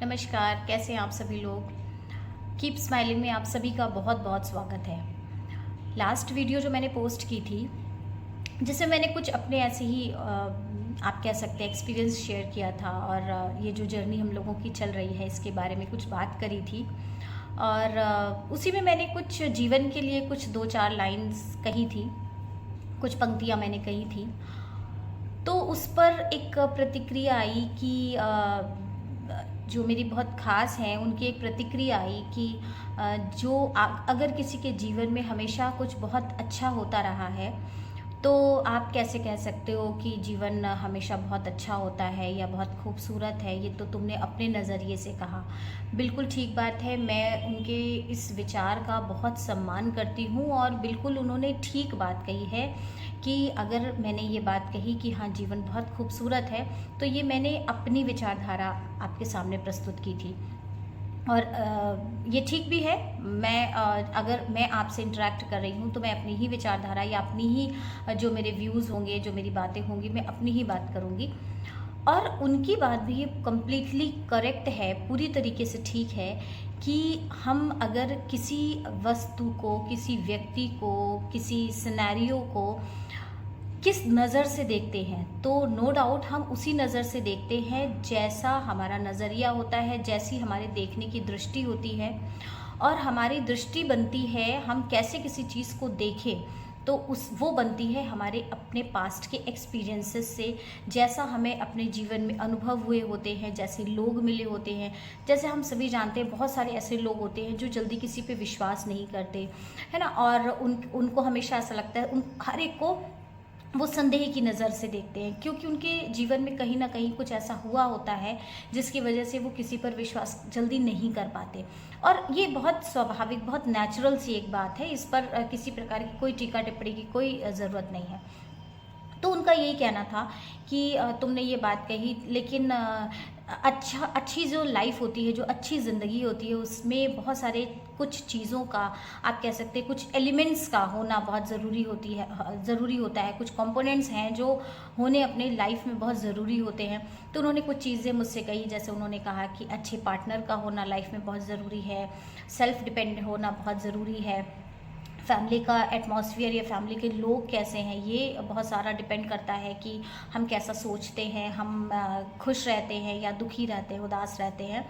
नमस्कार, कैसे हैं आप सभी लोग। कीप स्माइलिंग में आप सभी का बहुत बहुत स्वागत है। लास्ट वीडियो जो मैंने पोस्ट की थी, जिसमें मैंने कुछ अपने ऐसे ही आप कह सकते हैं एक्सपीरियंस शेयर किया था, और ये जो जर्नी हम लोगों की चल रही है इसके बारे में कुछ बात करी थी। और उसी में मैंने कुछ जीवन के लिए कुछ 2-4 लाइंस कही थी, कुछ पंक्तियाँ मैंने कही थी। तो उस पर एक प्रतिक्रिया आई कि जो मेरी बहुत ख़ास हैं उनकी एक प्रतिक्रिया आई कि अगर किसी के जीवन में हमेशा कुछ बहुत अच्छा होता रहा है, तो आप कैसे कह सकते हो कि जीवन हमेशा बहुत अच्छा होता है या बहुत खूबसूरत है। ये तो तुमने अपने नज़रिए से कहा। बिल्कुल ठीक बात है, मैं उनके इस विचार का बहुत सम्मान करती हूँ और बिल्कुल उन्होंने ठीक बात कही है कि अगर मैंने ये बात कही कि हाँ जीवन बहुत खूबसूरत है, तो ये मैंने अपनी विचारधारा आपके सामने प्रस्तुत की थी। और ये ठीक भी है। अगर मैं आपसे इंटरेक्ट कर रही हूँ तो मैं अपनी ही विचारधारा या अपनी ही जो मेरे व्यूज़ होंगे, जो मेरी बातें होंगी, मैं अपनी ही बात करूँगी। और उनकी बात भी ये कम्प्लीटली करेक्ट है, पूरी तरीके से ठीक है कि हम अगर किसी वस्तु को, किसी व्यक्ति को, किसी सिनेरियो को किस नज़र से देखते हैं, तो नो डाउट हम उसी नज़र से देखते हैं जैसा हमारा नज़रिया होता है, जैसी हमारे देखने की दृष्टि होती है। और हमारी दृष्टि बनती है, हम कैसे किसी चीज़ को देखें, तो वो बनती है हमारे अपने पास्ट के एक्सपीरियंसेस से, जैसा हमें अपने जीवन में अनुभव हुए होते हैं, जैसे लोग मिले होते हैं। जैसे हम सभी जानते हैं बहुत सारे ऐसे लोग होते हैं जो जल्दी किसी पे विश्वास नहीं करते, है ना। और उनको हमेशा ऐसा लगता है, उन हर एक को वो संदेह की नज़र से देखते हैं, क्योंकि उनके जीवन में कहीं ना कहीं कुछ ऐसा हुआ होता है जिसकी वजह से वो किसी पर विश्वास जल्दी नहीं कर पाते। और ये बहुत स्वाभाविक, बहुत नेचुरल सी एक बात है, इस पर किसी प्रकार की कोई टीका टिप्पणी की कोई ज़रूरत नहीं है। तो उनका यही कहना था कि तुमने ये बात कही, लेकिन अच्छी जो लाइफ होती है, जो अच्छी ज़िंदगी होती है, उसमें बहुत सारे कुछ चीज़ों का, आप कह सकते हैं कुछ एलिमेंट्स का होना बहुत ज़रूरी होता है। कुछ कंपोनेंट्स हैं जो होने अपने लाइफ में बहुत ज़रूरी होते हैं। तो उन्होंने कुछ चीज़ें मुझसे कही, जैसे उन्होंने कहा कि अच्छे पार्टनर का होना लाइफ में बहुत ज़रूरी है, सेल्फ डिपेंडेंट होना बहुत ज़रूरी है, फैमिली का एटमॉस्फेयर या फैमिली के लोग कैसे हैं ये बहुत सारा डिपेंड करता है कि हम कैसा सोचते हैं, हम खुश रहते हैं या दुखी रहते हैं, उदास रहते हैं।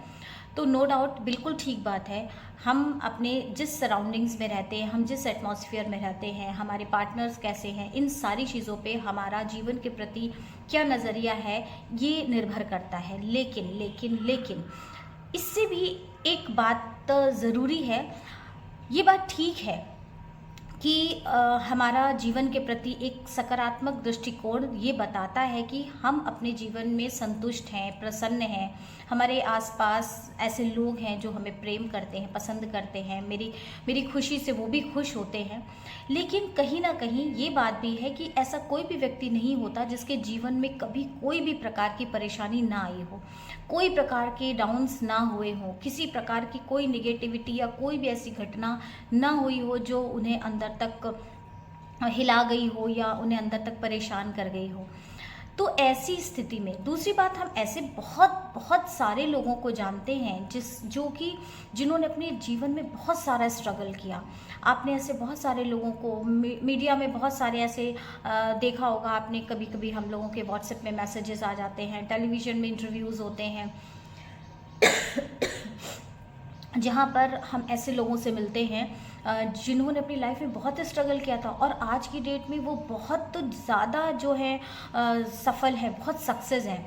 तो नो डाउट बिल्कुल ठीक बात है, हम अपने जिस सराउंडिंग्स में रहते हैं, हम जिस एटमॉस्फेयर में रहते हैं, हमारे पार्टनर्स कैसे हैं, इन सारी चीज़ों पे हमारा जीवन के प्रति क्या नज़रिया है ये निर्भर करता है। लेकिन लेकिन लेकिन इससे भी एक बात ज़रूरी है, ये बात ठीक है कि हमारा जीवन के प्रति एक सकारात्मक दृष्टिकोण ये बताता है कि हम अपने जीवन में संतुष्ट हैं, प्रसन्न हैं। हमारे आसपास ऐसे लोग हैं जो हमें प्रेम करते हैं, पसंद करते हैं, मेरी खुशी से वो भी खुश होते हैं। लेकिन कहीं ना कहीं ये बात भी है कि ऐसा कोई भी व्यक्ति नहीं होता जिसके जीवन में कभी कोई भी प्रकार की परेशानी ना आई हो, कोई प्रकार के डाउन्स ना हुए हों, किसी प्रकार की कोई निगेटिविटी या कोई भी ऐसी घटना ना हुई हो जो उन्हें अंदर तक हिला गई हो या उन्हें अंदर तक परेशान कर गई हो। तो ऐसी स्थिति में दूसरी बात, हम ऐसे बहुत बहुत सारे लोगों को जानते हैं जिन्होंने अपने जीवन में बहुत सारा स्ट्रगल किया। आपने ऐसे बहुत सारे लोगों को मीडिया में बहुत सारे ऐसे देखा होगा आपने, कभी कभी हम लोगों के व्हाट्सएप में मैसेजेस आ जाते हैं, टेलीविज़न में इंटरव्यूज़ होते हैं जहाँ पर हम ऐसे लोगों से मिलते हैं जिन्होंने अपनी लाइफ में बहुत स्ट्रगल किया था और आज की डेट में वो बहुत ज़्यादा जो है सफल है, बहुत सक्सेस है।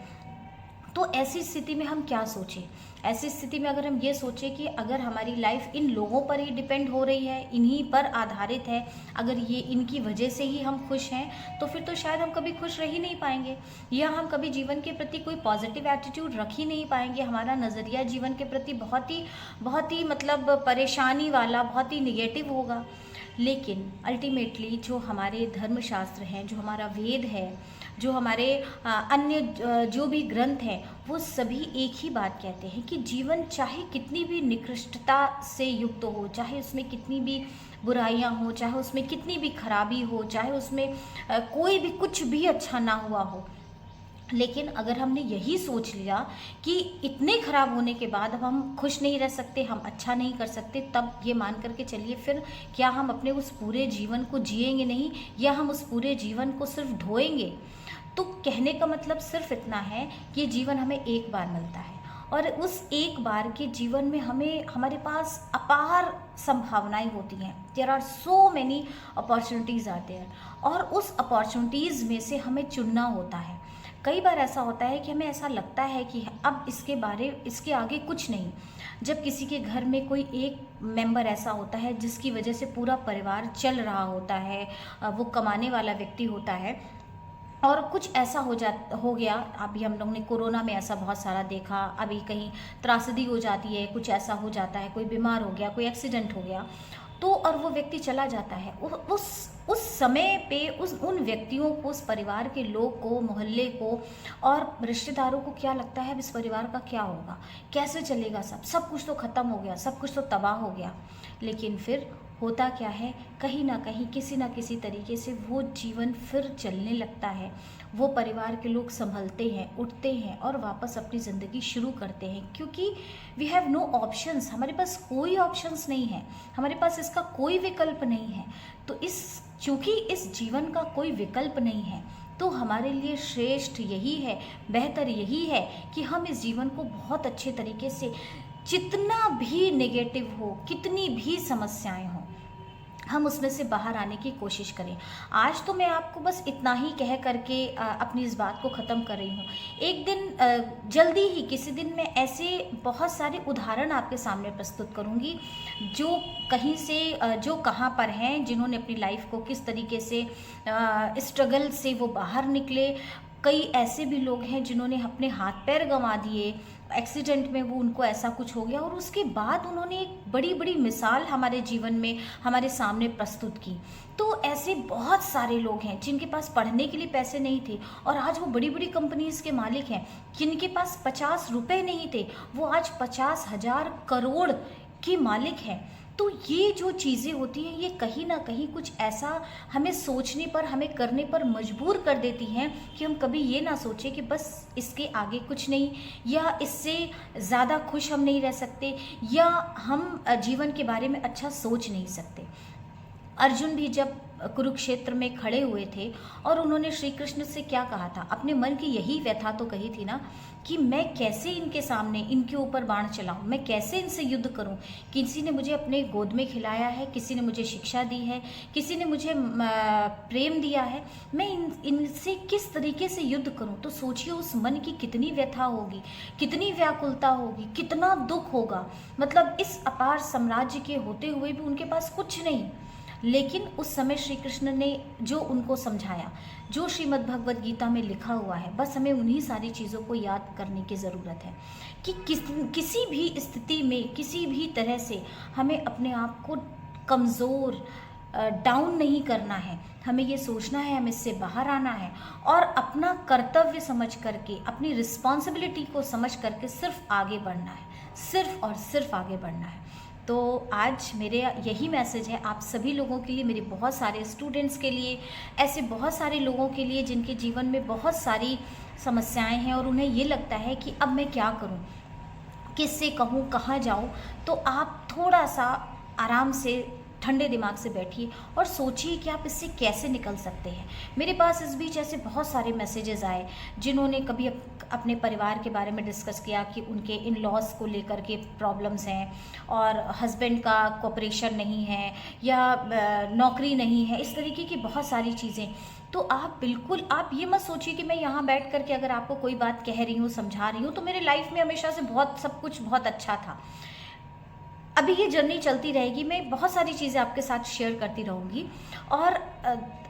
तो ऐसी स्थिति में हम क्या सोचें? ऐसी स्थिति में अगर हम ये सोचें कि अगर हमारी लाइफ इन लोगों पर ही डिपेंड हो रही है, इन्हीं पर आधारित है, अगर ये इनकी वजह से ही हम खुश हैं, तो फिर तो शायद हम कभी खुश रह ही नहीं पाएंगे, या हम कभी जीवन के प्रति कोई पॉजिटिव एटीट्यूड रख ही नहीं पाएंगे। हमारा नज़रिया जीवन के प्रति बहुत ही मतलब परेशानी वाला, बहुत ही निगेटिव होगा। लेकिन अल्टीमेटली जो हमारे धर्मशास्त्र हैं, जो हमारा वेद है, जो हमारे अन्य जो भी ग्रंथ हैं, वो सभी एक ही बात कहते हैं कि जीवन चाहे कितनी भी निकृष्टता से युक्त हो, चाहे उसमें कितनी भी बुराइयां हो, चाहे उसमें कितनी भी खराबी हो, चाहे उसमें कोई भी कुछ भी अच्छा ना हुआ हो, लेकिन अगर हमने यही सोच लिया कि इतने ख़राब होने के बाद अब हम खुश नहीं रह सकते, हम अच्छा नहीं कर सकते, तब ये मान करके चलिए फिर क्या हम अपने उस पूरे जीवन को जिएंगे नहीं, या हम उस पूरे जीवन को सिर्फ ढोएंगे। तो कहने का मतलब सिर्फ इतना है कि ये जीवन हमें एक बार मिलता है, और उस एक बार के जीवन में हमारे पास अपार संभावनाएं होती हैं। There are so many opportunities are there, और उस अपॉर्चुनिटीज़ में से हमें चुनना होता है। कई बार ऐसा होता है कि हमें ऐसा लगता है कि अब इसके आगे कुछ नहीं। जब किसी के घर में कोई एक मेंबर ऐसा होता है जिसकी वजह से पूरा परिवार चल रहा होता है, वो कमाने वाला व्यक्ति होता है, और कुछ ऐसा हो गया, अभी हम लोग ने कोरोना में ऐसा बहुत सारा देखा, अभी कहीं त्रासदी हो जाती है, कुछ ऐसा हो जाता है, कोई बीमार हो गया, कोई एक्सीडेंट हो गया, तो और वो व्यक्ति चला जाता है। उस समय पे उन व्यक्तियों को, उस परिवार के लोग को, मोहल्ले को और रिश्तेदारों को क्या लगता है, अब इस परिवार का क्या होगा, कैसे चलेगा, सब कुछ तो ख़त्म हो गया, सब कुछ तो तबाह हो गया। लेकिन फिर होता क्या है, कहीं ना कहीं किसी ना किसी तरीके से वो जीवन फिर चलने लगता है। वो परिवार के लोग संभलते हैं, उठते हैं और वापस अपनी ज़िंदगी शुरू करते हैं, क्योंकि वी हैव नो ऑप्शंस, हमारे पास कोई ऑप्शंस नहीं है, हमारे पास इसका कोई विकल्प नहीं है। तो चूँकि इस जीवन का कोई विकल्प नहीं है, तो हमारे लिए श्रेष्ठ यही है, बेहतर यही है कि हम इस जीवन को बहुत अच्छे तरीके से, जितना भी नेगेटिव हो, कितनी भी समस्याएं हों, हम उसमें से बाहर आने की कोशिश करें। आज तो मैं आपको बस इतना ही कह करके अपनी इस बात को ख़त्म कर रही हूँ। एक दिन जल्दी ही किसी दिन मैं ऐसे बहुत सारे उदाहरण आपके सामने प्रस्तुत करूँगी, जो कहीं से जो कहाँ पर हैं, जिन्होंने अपनी लाइफ को किस तरीके से स्ट्रगल से वो बाहर निकले। कई ऐसे भी लोग हैं जिन्होंने अपने हाथ पैर गंवा दिए, एक्सीडेंट में वो उनको ऐसा कुछ हो गया, और उसके बाद उन्होंने एक बड़ी बड़ी मिसाल हमारे जीवन में हमारे सामने प्रस्तुत की। तो ऐसे बहुत सारे लोग हैं जिनके पास पढ़ने के लिए पैसे नहीं थे, और आज वो बड़ी बड़ी कंपनीज के मालिक हैं। जिनके पास 50 रुपए नहीं थे, वो आज 50,000 करोड़ के मालिक हैं। तो ये जो चीज़ें होती हैं, ये कहीं ना कहीं कुछ ऐसा हमें सोचने पर, हमें करने पर मजबूर कर देती हैं कि हम कभी ये ना सोचें कि बस इसके आगे कुछ नहीं, या इससे ज़्यादा खुश हम नहीं रह सकते, या हम जीवन के बारे में अच्छा सोच नहीं सकते। अर्जुन भी जब कुरुक्षेत्र में खड़े हुए थे और उन्होंने श्री कृष्ण से क्या कहा था, अपने मन की यही व्यथा तो कही थी ना, कि मैं कैसे इनके सामने, इनके ऊपर बाण चलाऊं, मैं कैसे इनसे युद्ध करूं। किसी ने मुझे अपने गोद में खिलाया है, किसी ने मुझे शिक्षा दी है, किसी ने मुझे प्रेम दिया है, मैं इनसे किस तरीके से युद्ध करूं। तो सोचिए उस मन की कितनी व्यथा होगी, कितनी व्याकुलता होगी, कितना दुख होगा। मतलब इस अपार साम्राज्य के होते हुए भी उनके पास कुछ नहीं, लेकिन उस समय श्री कृष्ण ने जो उनको समझाया, जो श्रीमद् भगवद गीता में लिखा हुआ है, बस हमें उन्हीं सारी चीज़ों को याद करने की ज़रूरत है कि किसी भी स्थिति में, किसी भी तरह से हमें अपने आप को कमज़ोर, डाउन नहीं करना है। हमें ये सोचना है, हमें इससे बाहर आना है, और अपना कर्तव्य समझ करके, अपनी रिस्पॉन्सिबिलिटी को समझ करके सिर्फ आगे बढ़ना है, सिर्फ और सिर्फ आगे बढ़ना है। तो आज मेरे यही मैसेज है आप सभी लोगों के लिए, मेरे बहुत सारे स्टूडेंट्स के लिए, ऐसे बहुत सारे लोगों के लिए जिनके जीवन में बहुत सारी समस्याएं हैं और उन्हें ये लगता है कि अब मैं क्या करूं, किससे कहूं, कहाँ जाऊं। तो आप थोड़ा सा आराम से, ठंडे दिमाग से बैठिए और सोचिए कि आप इससे कैसे निकल सकते हैं। मेरे पास इस बीच ऐसे बहुत सारे मैसेजेस आए जिन्होंने कभी अपने परिवार के बारे में डिस्कस किया कि उनके इन लॉज को लेकर के प्रॉब्लम्स हैं, और हस्बैंड का कोऑपरेशन नहीं है, या नौकरी नहीं है, इस तरीके की बहुत सारी चीज़ें। तो आप बिल्कुल, आप ये मत सोचिए कि मैं यहाँ बैठ करके अगर आपको कोई बात कह रही हूँ, समझा रही हूँ, तो मेरे लाइफ में हमेशा से सब कुछ बहुत अच्छा था। अभी ये जर्नी चलती रहेगी, मैं बहुत सारी चीज़ें आपके साथ शेयर करती रहूँगी, और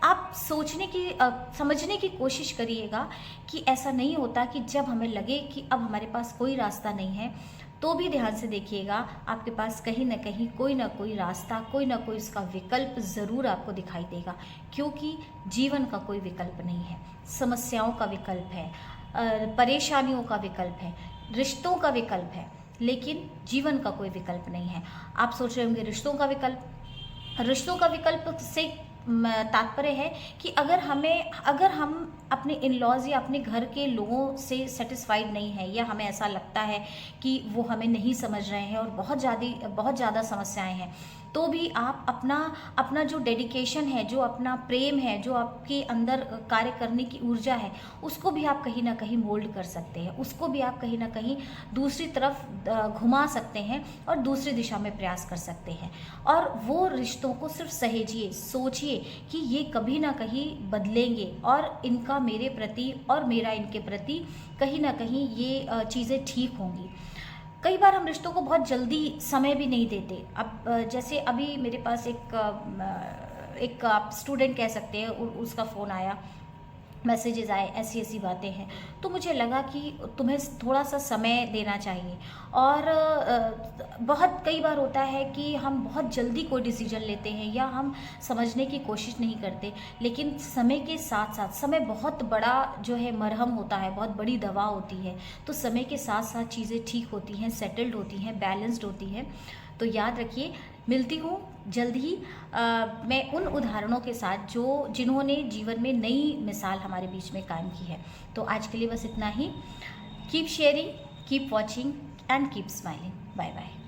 आप समझने की कोशिश करिएगा कि ऐसा नहीं होता कि जब हमें लगे कि अब हमारे पास कोई रास्ता नहीं है, तो भी ध्यान से देखिएगा, आपके पास कहीं ना कहीं कोई ना कोई रास्ता, कोई ना कोई उसका विकल्प ज़रूर आपको दिखाई देगा। क्योंकि जीवन का कोई विकल्प नहीं है, समस्याओं का विकल्प है, परेशानियों का विकल्प है, रिश्तों का विकल्प है, लेकिन जीवन का कोई विकल्प नहीं है। आप सोच रहे होंगे रिश्तों का विकल्प से तात्पर्य है कि अगर हम अपने इन लॉज या अपने घर के लोगों से सेटिस्फाइड नहीं है, या हमें ऐसा लगता है कि वो हमें नहीं समझ रहे हैं और बहुत ज़्यादा समस्याएं हैं, तो भी आप अपना जो डेडिकेशन है, जो अपना प्रेम है, जो आपके अंदर कार्य करने की ऊर्जा है, उसको भी आप कहीं ना कहीं मोल्ड कर सकते हैं, उसको भी आप कहीं ना कहीं दूसरी तरफ घुमा सकते हैं और दूसरी दिशा में प्रयास कर सकते हैं। और वो रिश्तों को सिर्फ सहेजिए, सोचिए कि ये कभी ना कहीं बदलेंगे और इनका मेरे प्रति और मेरा इनके प्रति कहीं ना कहीं ये चीज़ें ठीक होंगी। कई बार हम रिश्तों को बहुत जल्दी समय भी नहीं देते। अब जैसे अभी मेरे पास एक आप स्टूडेंट कह सकते हैं, उसका फ़ोन आया, मैसेजेस आए, ऐसी ऐसी बातें हैं, तो मुझे लगा कि तुम्हें थोड़ा सा समय देना चाहिए। और बहुत कई बार होता है कि हम बहुत जल्दी कोई डिसीजन लेते हैं या हम समझने की कोशिश नहीं करते, लेकिन समय के साथ साथ, समय बहुत बड़ा जो है मरहम होता है, बहुत बड़ी दवा होती है, तो समय के साथ साथ चीज़ें ठीक होती हैं, सेटल्ड होती हैं, बैलेंस्ड होती हैं। तो याद रखिए, मिलती हूँ जल्द ही मैं उन उदाहरणों के साथ जिन्होंने जीवन में नई मिसाल हमारे बीच में कायम की है। तो आज के लिए बस इतना ही। Keep sharing, keep watching and keep smiling. Bye bye.